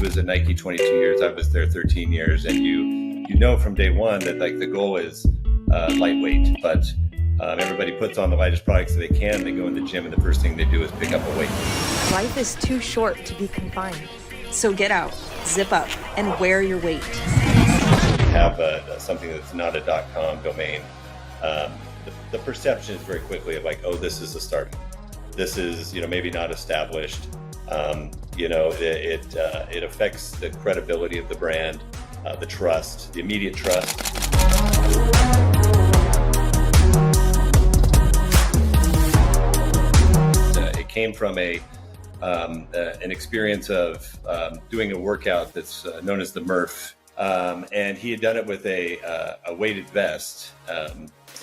was at Nike 22 years. I was there 13 years. And you know from day one that like the goal is lightweight, but everybody puts on the lightest products that they can. They go in the gym and the first thing they do is pick up a weight. Life is too short to be confined. So get out, zip up, and wear your weight. Have something that's not a .com domain. The perception is very quickly of like, oh, this is a startup. This is, maybe not established. It affects the credibility of the brand, the trust, the immediate trust. It came from an experience of doing a workout that's known as the Murph. And he had done it with a weighted vest.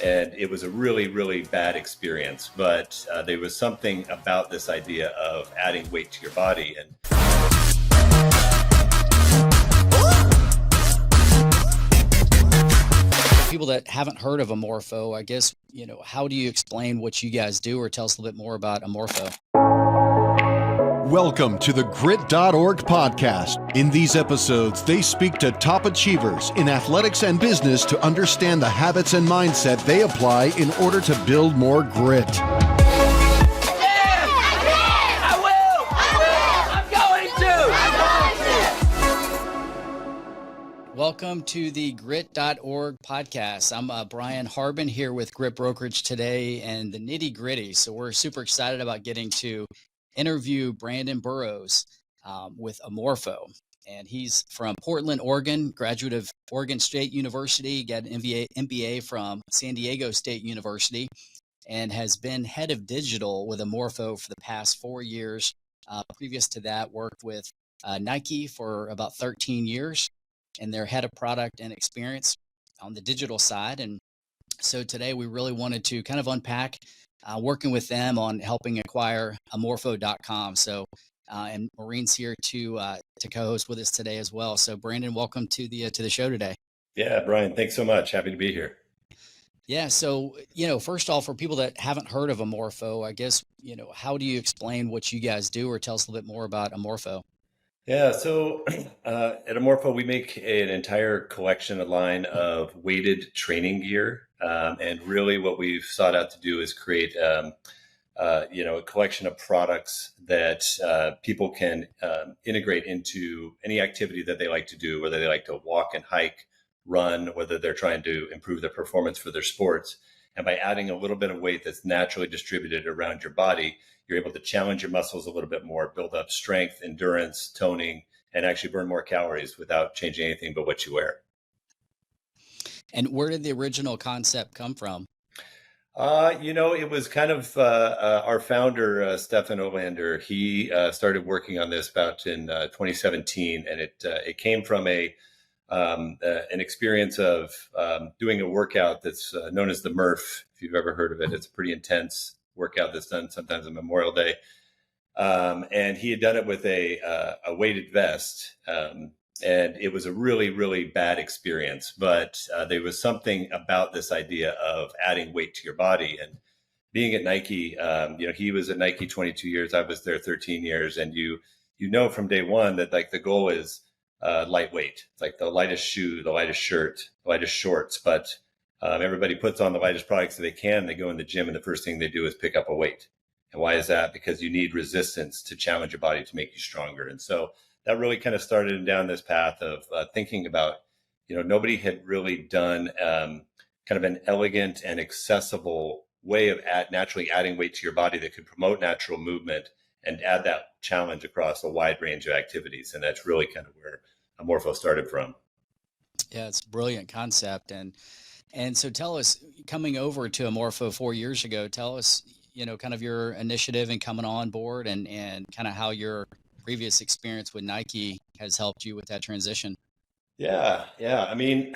And it was a really, really bad experience. But there was something about this idea of adding weight to your body. And for people that haven't heard of Omorpho, I guess, how do you explain what you guys do, or tell us a little bit more about Omorpho? Welcome to the Grit.org podcast. In these episodes, they speak to top achievers in athletics and business to understand the habits and mindset they apply in order to build more grit. Welcome to the Grit.org podcast. I'm Brian Harbin here with Grit Brokerage today and the Nitty Gritty. So we're super excited about getting to interview Brandon Burroughs with Omorpho. And he's from Portland, Oregon, graduate of Oregon State University, got an MBA from San Diego State University, and has been head of digital with Omorpho for the past 4 years. Previous to that, worked with Nike for about 13 years, and they're head of product and experience on the digital side. And so today we really wanted to kind of unpack working with them on helping acquire Omorpho.com. So, and Maureen's here to co-host with us today as well. So Brandon, welcome to the show today. Yeah, Brian, thanks so much. Happy to be here. Yeah. So, first off, for people that haven't heard of Omorpho, I guess, how do you explain what you guys do, or tell us a little bit more about Omorpho? Yeah, so at Omorpho, we make an entire collection, a line of weighted training gear. And really what we've sought out to do is create, a collection of products that people can integrate into any activity that they like to do, whether they like to walk and hike, run, whether they're trying to improve their performance for their sports. And by adding a little bit of weight that's naturally distributed around your body, you're able to challenge your muscles a little bit more, build up strength, endurance, toning, and actually burn more calories without changing anything but what you wear. And where did the original concept come from? It was kind of our founder, Stefan Olander. He started working on this about in 2017, and it came from an experience of doing a workout that's known as the Murph. If you've ever heard of it, it's a pretty intense workout that's done sometimes on Memorial Day. And he had done it with a weighted vest. And it was a really, really bad experience. But there was something about this idea of adding weight to your body. And being at Nike, he was at Nike 22 years. I was there 13 years. And you know from day one that like the goal is lightweight. It's like the lightest shoe, the lightest shirt, the lightest shorts. But everybody puts on the lightest products that they can. They go in the gym and the first thing they do is pick up a weight. And why is that? Because you need resistance to challenge your body to make you stronger. And so that really kind of started down this path of thinking about, nobody had really done kind of an elegant and accessible way of naturally adding weight to your body that could promote natural movement and add that challenge across a wide range of activities. And that's really kind of where Omorpho started from. Yeah, it's a brilliant concept. And so tell us, coming over to Omorpho 4 years ago, tell us, kind of your initiative and coming on board and kind of how your previous experience with Nike has helped you with that transition. Yeah. I mean,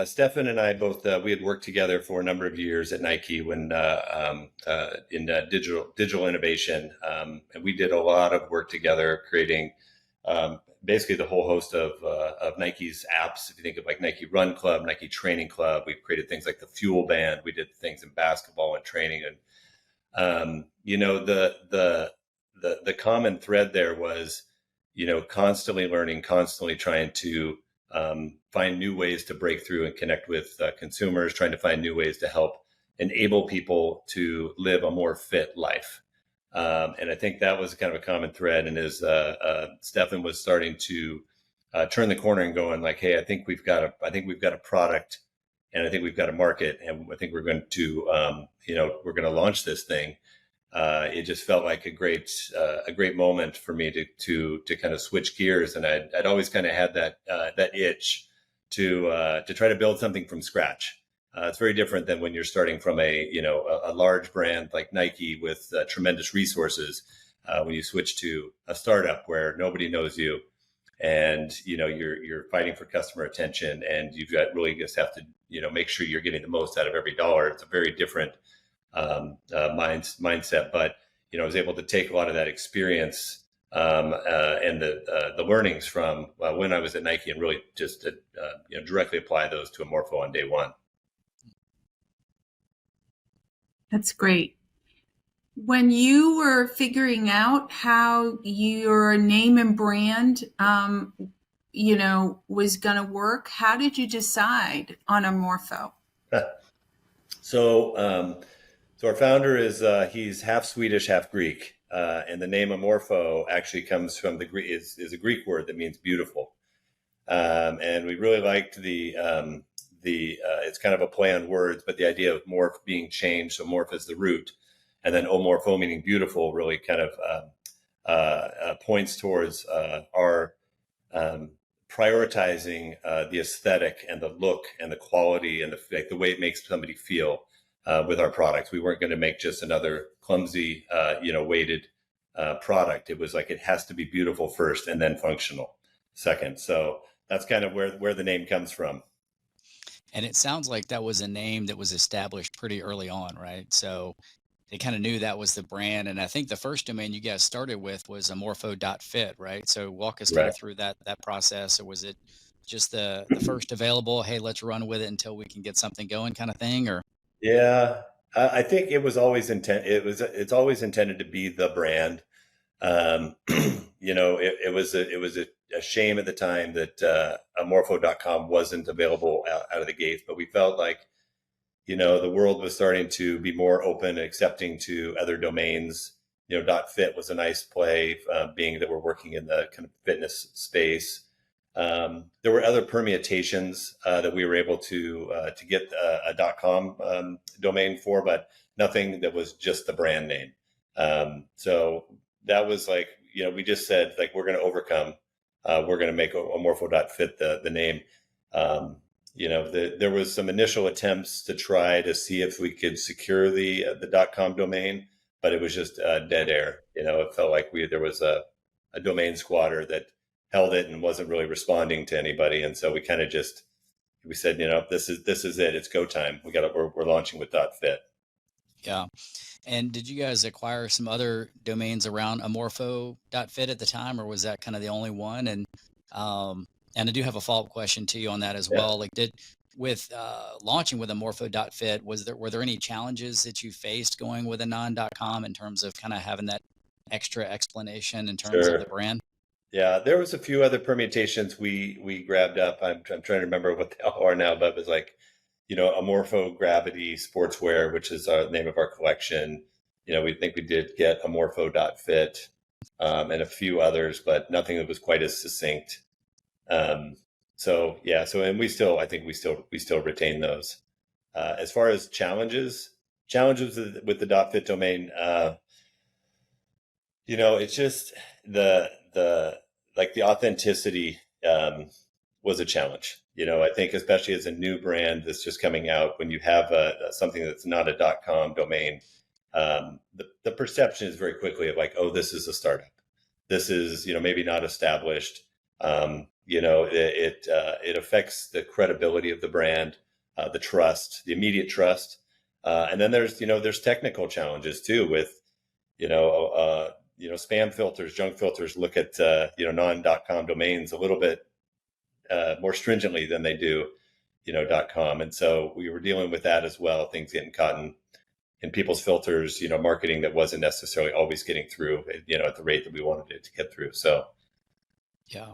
Stefan and I both, we had worked together for a number of years at Nike when in digital innovation. And we did a lot of work together creating basically the whole host of Nike's apps. If you think of like Nike Run Club, Nike Training Club, we've created things like the Fuel Band. We did things in basketball and training. And, the common thread there was, constantly learning, constantly trying to find new ways to break through and connect with consumers, trying to find new ways to help enable people to live a more fit life. And I think that was kind of a common thread. And as Stefan was starting to turn the corner and going like, hey, I think we've got a product, and I think we've got a market, and I think we're going to, we're going to launch this thing. It just felt like a great moment for me to kind of switch gears. And I'd always kind of had that itch to try to build something from scratch. It's very different than when you're starting from a large brand like Nike with tremendous resources. When you switch to a startup where nobody knows you, and you're fighting for customer attention, and you've got really just have to make sure you're getting the most out of every dollar. It's a very different mindset. But I was able to take a lot of that experience and the learnings from when I was at Nike, and really just directly apply those to Omorpho on day one. That's great. When you were figuring out how your name and brand, was going to work, how did you decide on Omorpho? So our founder he's half Swedish, half Greek, and the name Omorpho actually comes from the Greek, is a Greek word that means beautiful, and we really liked the it's kind of a play on words, but the idea of morph being changed, so morph is the root, and then omorpho meaning beautiful really kind of points towards our prioritizing the aesthetic and the look and the quality and the way it makes somebody feel with our products. We weren't going to make just another clumsy, weighted product. It was like it has to be beautiful first and then functional second. So that's kind of where the name comes from. And it sounds like that was a name that was established pretty early on, right? So they kind of knew that was the brand. And I think the first domain you guys started with was omorpho.fit, right? So walk us kind of through that process. Or was it just the first available, hey, let's run with it until we can get something going kind of thing? Or yeah, I think it was always it's always intended to be the brand. It was a shame at the time that Omorpho.com wasn't available out of the gates, but we felt like, the world was starting to be more open and accepting to other domains. .fit was a nice play, being that we're working in the kind of fitness space. There were other permutations that we were able to get a .com domain for, but nothing that was just the brand name. So that was like, we just said, like, we're going to overcome. We're going to make Omorpho.fit the name. There was some initial attempts to try to see if we could secure the .com domain, but it was just dead air. It felt like there was a domain squatter that held it and wasn't really responding to anybody. And so we kind of we said, this is it. It's go time. We're launching with .fit. Yeah. And did you guys acquire some other domains around Omorpho.fit at the time, or was that kind of the only one? And I do have a follow-up question to you on that as well. Like, with launching with Omorpho.fit, were there any challenges that you faced going with a non.com in terms of kind of having that extra explanation in terms of the brand? Yeah, there was a few other permutations we grabbed up. I'm trying to remember what they all are now, but it was like, Omorpho Gravity Sportswear, which is the name of our collection. We think we did get Omorpho.fit and a few others, but nothing that was quite as succinct. And we still retain those. As far as challenges with the .fit domain, it's just the authenticity was a challenge. I think especially as a new brand that's just coming out, when you have something that's not a .com domain, the perception is very quickly of like, oh, this is a startup. This is, maybe not established. It affects the credibility of the brand, the trust, the immediate trust. And then there's technical challenges too with, spam filters, junk filters look at, non.com domains a little bit more stringently than they do, .com. And so we were dealing with that as well, things getting caught in people's filters, marketing that wasn't necessarily always getting through, at the rate that we wanted it to get through. So Yeah.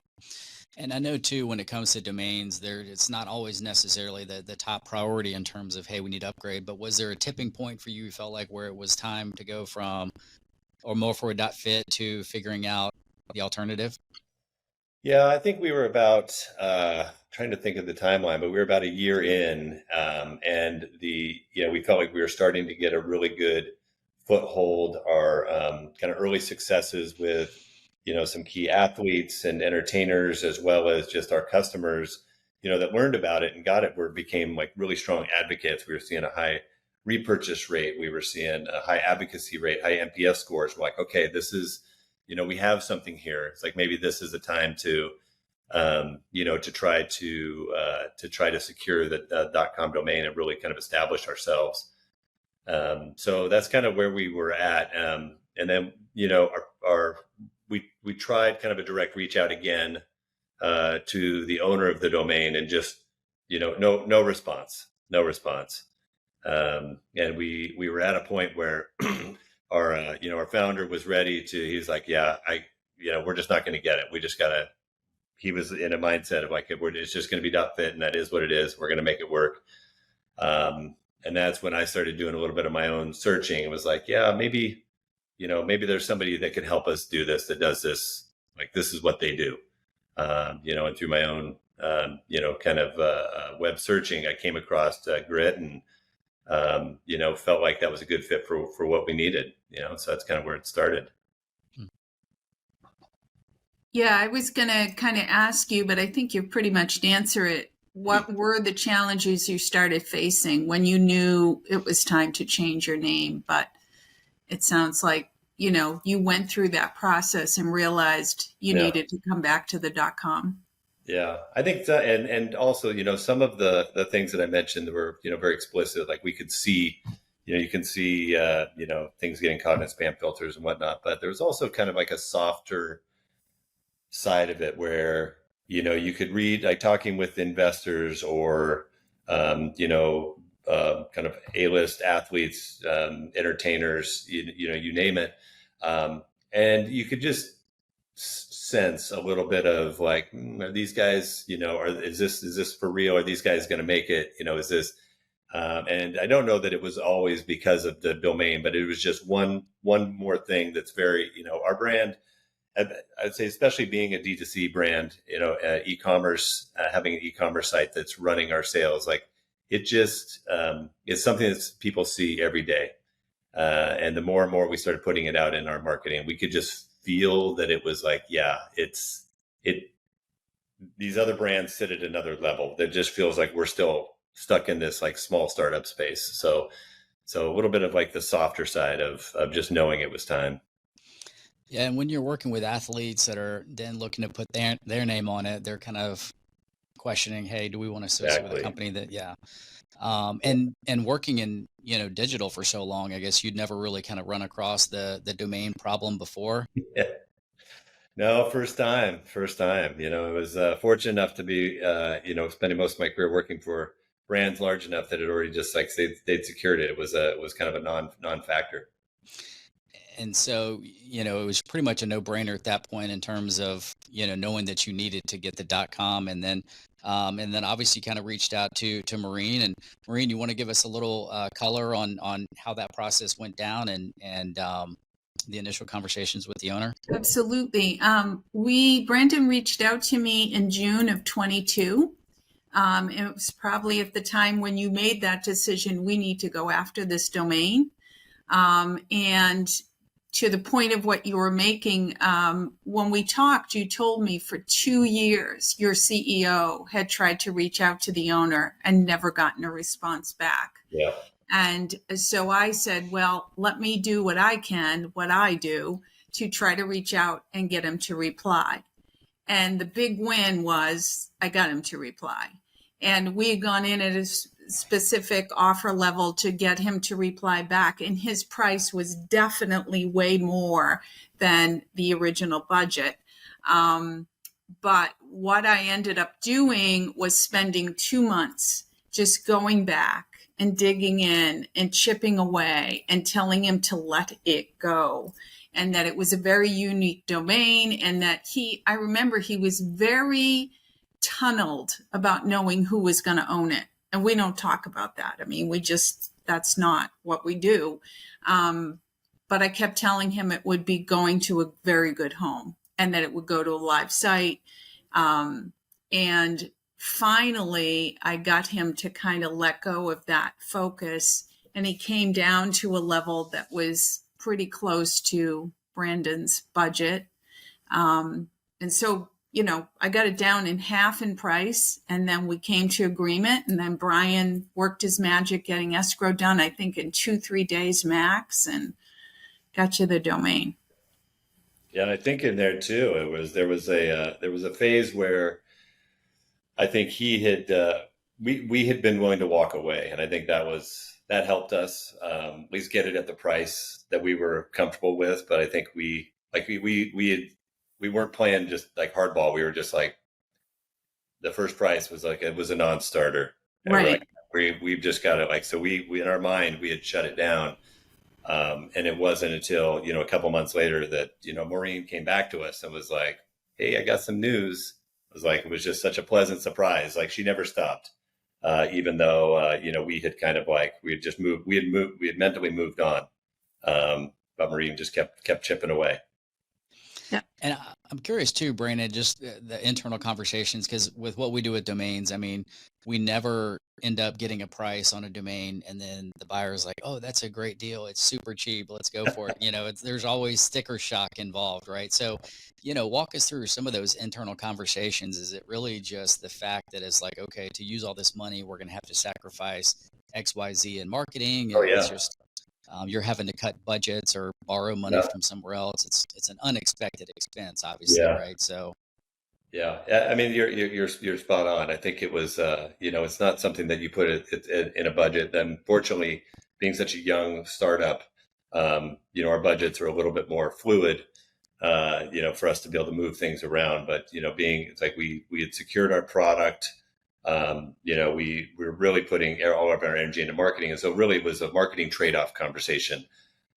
And I know too, when it comes to domains, it's not always necessarily the top priority in terms of, hey, we need to upgrade. But was there a tipping point for you felt like where it was time to go from Omorpho.fit to figuring out the alternative? Yeah, I think we were about trying to think of the timeline, but we were about a year in, and we felt like we were starting to get a really good foothold. Our kind of early successes with some key athletes and entertainers, as well as just our customers, that learned about it and got it, became like really strong advocates. We were seeing a high repurchase rate, we were seeing a high advocacy rate, high NPS scores. We're like, okay, this is we have something here. It's like maybe this is a time to, to try to secure the .com domain and really kind of establish ourselves. So that's kind of where we were at. And then, we tried kind of a direct reach out again to the owner of the domain, and just, no response. And we were at a point where our founder was ready to, he's like, yeah, we're just not going to get it. We just gotta, he was in a mindset of like, it's just going to be .fit, and that is what it is. We're going to make it work. And that's when I started doing a little bit of my own searching. It was like, yeah, maybe there's somebody that can help us do this, that does this. Like, this is what they do. And through my own, kind of web searching, I came across Grit, and felt like that was a good fit for what we needed, so that's kind of where it started. Yeah, I was going to kind of ask you, but I think you pretty much answered it. What were the challenges you started facing when you knew it was time to change your name? But it sounds like, you went through that process and realized you needed to come back to the .com. Yeah, I think that, and also, some of the things that I mentioned were, very explicit. Like, we could see, you can see, things getting caught in spam filters and whatnot. But there was also kind of like a softer side of it where, you could read, like, talking with investors or, kind of A-list athletes, entertainers, you name it. And you could just sense a little bit of like, are these guys, is this for real? Are these guys going to make it? Is this, and I don't know that it was always because of the domain, but it was just one more thing that's very, our brand, I'd say, especially being a D2C brand, e-commerce, having an e-commerce site that's running our sales, like, it just, it's something that people see every day. And the more and more we started putting it out in our marketing, we could just feel that it was like, yeah, these other brands sit at another level. That just feels like we're still stuck in this like small startup space. So a little bit of like the softer side of just knowing it was time. Yeah. And when you're working with athletes that are then looking to put their name on it, they're kind of questioning, hey, do we want to associate with a company that, and working in, digital for so long, I guess you'd never really kind of run across the domain problem before. Yeah. No, first time. It was fortunate enough to be, spending most of my career working for brands large enough that it already just like they'd secured it. It was kind of a non-factor. And so, it was pretty much a no-brainer at that point in terms of, knowing that you needed to get the .com, and then obviously kind of reached out to Maureen. And Maureen, you want to give us a little color on how that process went down and the initial conversations with the owner? Absolutely. Brandon reached out to me in June of 22. It was probably at the time when you made that decision, we need to go after this domain. And to the point of what you were making, when we talked, you told me for 2 years, your CEO had tried to reach out to the owner and never gotten a response back. Yeah. And so I said, well, let me do what I do to try to reach out and get him to reply. And the big win was I got him to reply. And we had gone in at a specific offer level to get him to reply back. And his price was definitely way more than the original budget. But what I ended up doing was spending 2 months just going back and digging in and chipping away and telling him to let it go. and that it was a very unique domain, and that I remember he was very tunneled about knowing who was going to own it. And we don't talk about that. I mean, that's not what we do. But I kept telling him it would be going to a very good home and that it would go to a live site. And finally, I got him to kind of let go of that focus, and he came down to a level that was pretty close to Brandon's budget. And so, I got it down in half in price, and then we came to agreement, and then Brian worked his magic getting escrow done, I think in 2-3 days max, and got you the domain. Yeah, and I think in there too, there was a phase where I think he had we had been willing to walk away, and I think that helped us at least get it at the price that we were comfortable with. But I think we weren't playing just like hardball. We were just like, the first price was like, it was a non-starter. And Right. We've just got it. So we in our mind, we had shut it down. And it wasn't until, a couple months later that, Maureen came back to us and was like, hey, I got some news. It was just such a pleasant surprise. Like, she never stopped, even though, we had kind of we had mentally moved on. But Maureen just kept chipping away. Yeah. And I'm curious too, Brandon, just the internal conversations, because with what we do with domains, I mean, we never end up getting a price on a domain and then the buyer's like, oh, that's a great deal. It's super cheap. Let's go for it. There's always sticker shock involved, right? So, walk us through some of those internal conversations. Is it really just the fact that it's like, okay, to use all this money, we're going to have to sacrifice X, Y, Z in marketing? Oh, yeah. It's just, you're having to cut budgets or borrow money from somewhere else. It's an unexpected expense, obviously, right? So, yeah. I mean, you're spot on. I think it was, it's not something that you put it in a budget. And fortunately, being such a young startup, our budgets are a little bit more fluid, for us to be able to move things around. But it's like we had secured our product. We were really putting all of our energy into marketing. And so really it was a marketing trade-off conversation.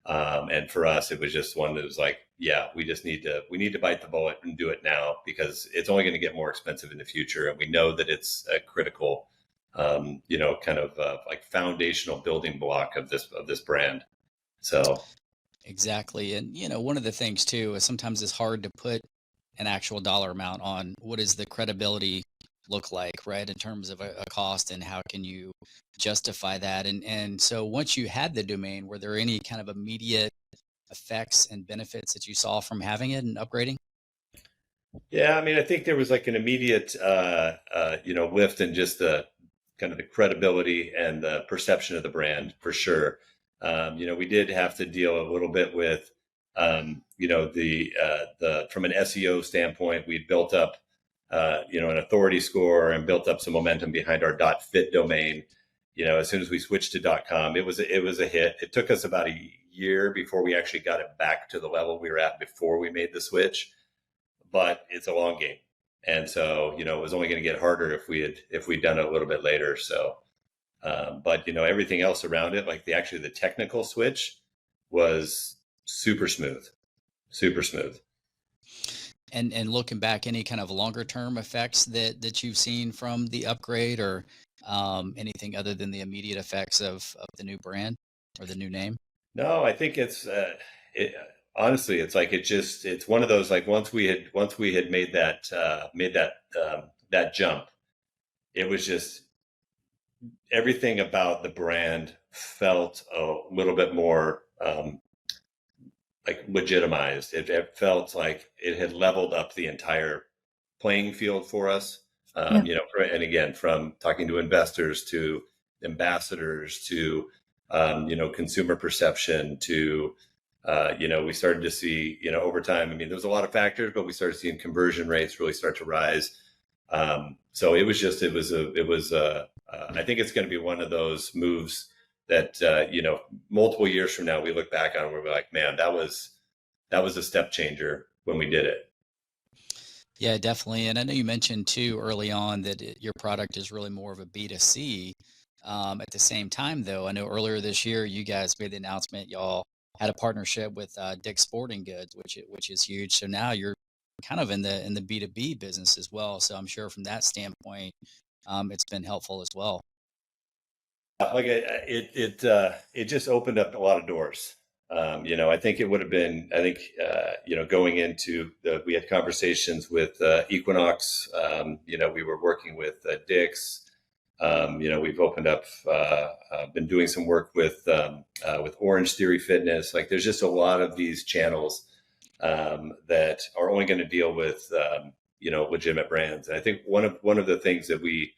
And for us, it was just one that was like, yeah, we need to bite the bullet and do it now, because it's only going to get more expensive in the future. And we know that it's a critical, kind of like foundational building block of this brand. So. Exactly. And, one of the things too, is sometimes it's hard to put an actual dollar amount on what is the credibility look like, right, in terms of a cost, and how can you justify that? And so once you had the domain, were there any kind of immediate effects and benefits that you saw from having it and upgrading? Yeah, I mean, I think there was like an immediate, lift in just the kind of the credibility and the perception of the brand, for sure. We did have to deal a little bit with, the from an SEO standpoint, we'd built up, an authority score and built up some momentum behind our .fit domain. As soon as we switched to .com, it was a hit. It took us about a year before we actually got it back to the level we were at before we made the switch. But it's a long game, and so it was only going to get harder if we'd done it a little bit later. So, but everything else around it, like the technical switch, was super smooth, super smooth. And looking back, any kind of longer term effects that you've seen from the upgrade, or anything other than the immediate effects of the new brand or the new name? No, I think honestly, it's like it's one of those, like once we had made that jump, it was just everything about the brand felt a little bit more like legitimized. It felt like it had leveled up the entire playing field for us. And again, from talking to investors to ambassadors to consumer perception to we started to see over time. I mean, there was a lot of factors, but we started seeing conversion rates really start to rise. So I think it's going to be one of those moves that multiple years from now we look back on and we're like, man, that was a step changer when we did it. Yeah, definitely. And I know you mentioned too early on that your product is really more of a B2C. At the same time, though, I know earlier this year you guys made the announcement, y'all had a partnership with Dick's Sporting Goods, which is huge. So now you're kind of in the B2B business as well. So I'm sure from that standpoint, it's been helpful as well. Like it just opened up a lot of doors. I think it would have been, going into we had conversations with Equinox. We were working with Dick's. We've opened up, been doing some work with Orange Theory Fitness. Like, there's just a lot of these channels that are only going to deal with legitimate brands. And I think one of the things that we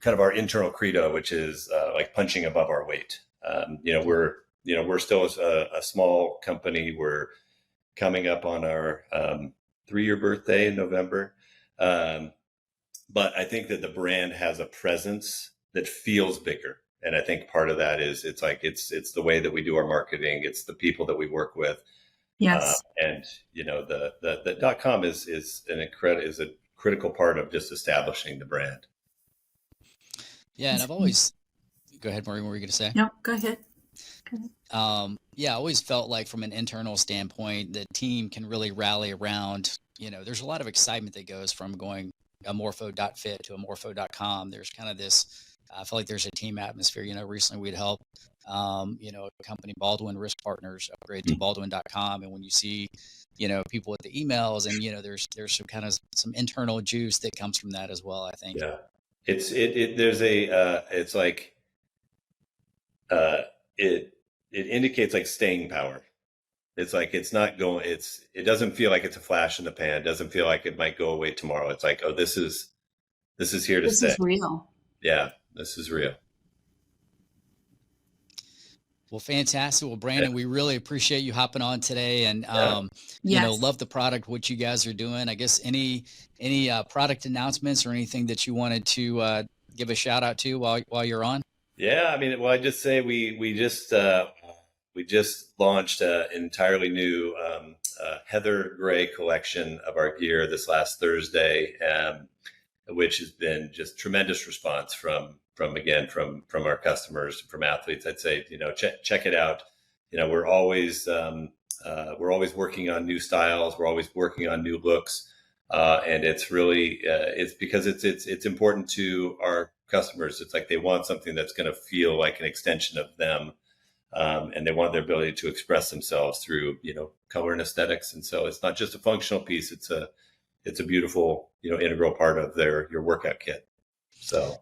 kind of our internal credo, which is like punching above our weight. We're still a small company. We're coming up on our 3-year birthday in November. But I think that the brand has a presence that feels bigger. And I think part of that is it's the way that we do our marketing. It's the people that we work with. Yes. And the .com is a critical part of just establishing the brand. Yeah. And I've always, go ahead, Maureen, what were you going to say? No, go ahead. I always felt like from an internal standpoint, the team can really rally around, there's a lot of excitement that goes from going Omorpho.fit to Omorpho.com. There's kind of this, I feel like there's a team atmosphere. Recently we'd helped, a company, Baldwin Risk Partners, upgrade to Baldwin.com. And when you see, people with the emails and, there's some kind of some internal juice that comes from that as well, I think. Yeah. It indicates like staying power. It's like, it doesn't feel like it's a flash in the pan. It doesn't feel like it might go away tomorrow. It's like, oh, this is here to stay. This is real. Yeah, this is real. Well, fantastic. Well, Brandon, we really appreciate you hopping on today, and Yes. love the product, what you guys are doing. I guess any product announcements or anything that you wanted to give a shout out to while you're on? Yeah, I mean, well, I just say we just launched an entirely new heather gray collection of our gear this last Thursday, which has been just tremendous response from our customers, from athletes. I'd say, check it out. We're always working on new styles. We're always working on new looks. And it's really, it's because it's important to our customers. It's like they want something that's going to feel like an extension of them. And they want their ability to express themselves through, color and aesthetics. And so it's not just a functional piece. It's a beautiful, integral part of your workout kit. So.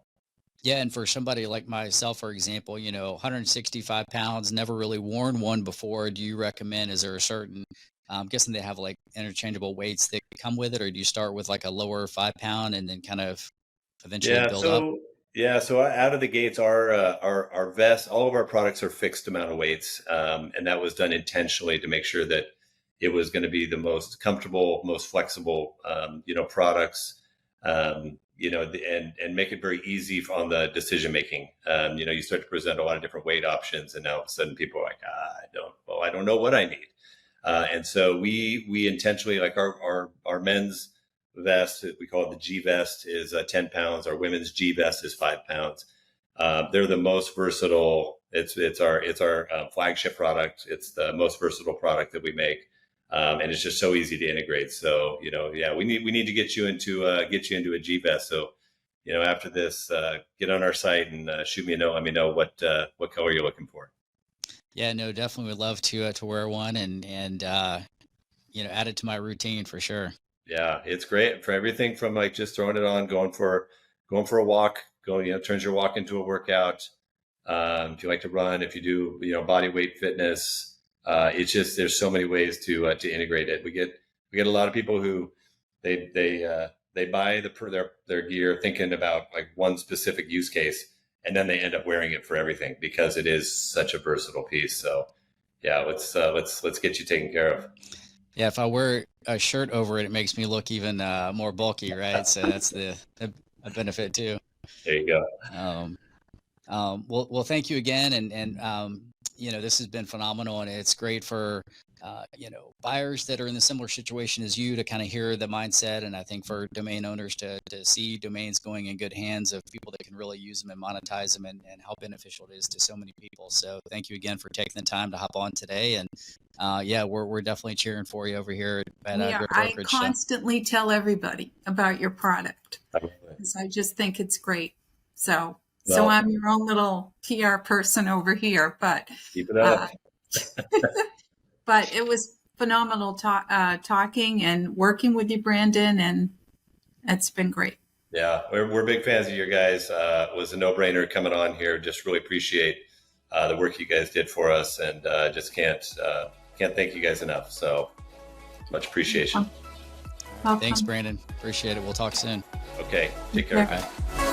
Yeah. And for somebody like myself, for example, 165 pounds, never really worn one before. Do you recommend, is there a certain, I'm guessing they have like interchangeable weights that come with it, or do you start with like a lower 5 pound and then kind of eventually build up? Yeah. So out of the gates, our vest, all of our products are fixed amount of weights. And that was done intentionally to make sure that it was going to be the most comfortable, most flexible, products, and make it very easy on the decision making. You start to present a lot of different weight options, and now all of a sudden people are like, I don't know what I need. And so we intentionally, like our men's vest, we call it the G vest, is 10 pounds. Our women's G vest is 5 pounds. They're the most versatile. It's our flagship product. It's the most versatile product that we make. And it's just so easy to integrate. So, we need to get you into a G vest. So, after this, get on our site and shoot me a note. Let me know what color you're looking for. Yeah, no, definitely would love to wear one and add it to my routine for sure. Yeah, it's great for everything from like just throwing it on, going for a walk, turns your walk into a workout. If you like to run, if you do, body weight fitness, it's just, there's so many ways to integrate it. We get a lot of people who they buy their gear thinking about like one specific use case, and then they end up wearing it for everything because it is such a versatile piece. So yeah, let's get you taken care of. Yeah, if I wear a shirt over it, it makes me look even more bulky, right? So that's a benefit too. There you go. Well, thank you again, and this has been phenomenal, and it's great for buyers that are in a similar situation as you to kind of hear the mindset. And I think for domain owners to see domains going in good hands of people that can really use them and monetize them, and how beneficial it is to so many people. So thank you again for taking the time to hop on today. And we're definitely cheering for you over here at Grit I Brokerage. constantly tell everybody about your product because I just think it's great. So I'm your own little PR person over here, but keep it up. But it was phenomenal talking and working with you, Brandon, and it's been great. Yeah, we're big fans of your guys. It was a no-brainer coming on here. Just really appreciate the work you guys did for us, and just can't thank you guys enough. So much appreciation. Welcome. Thanks, Brandon. Appreciate it. We'll talk soon. Okay, take care. Bye.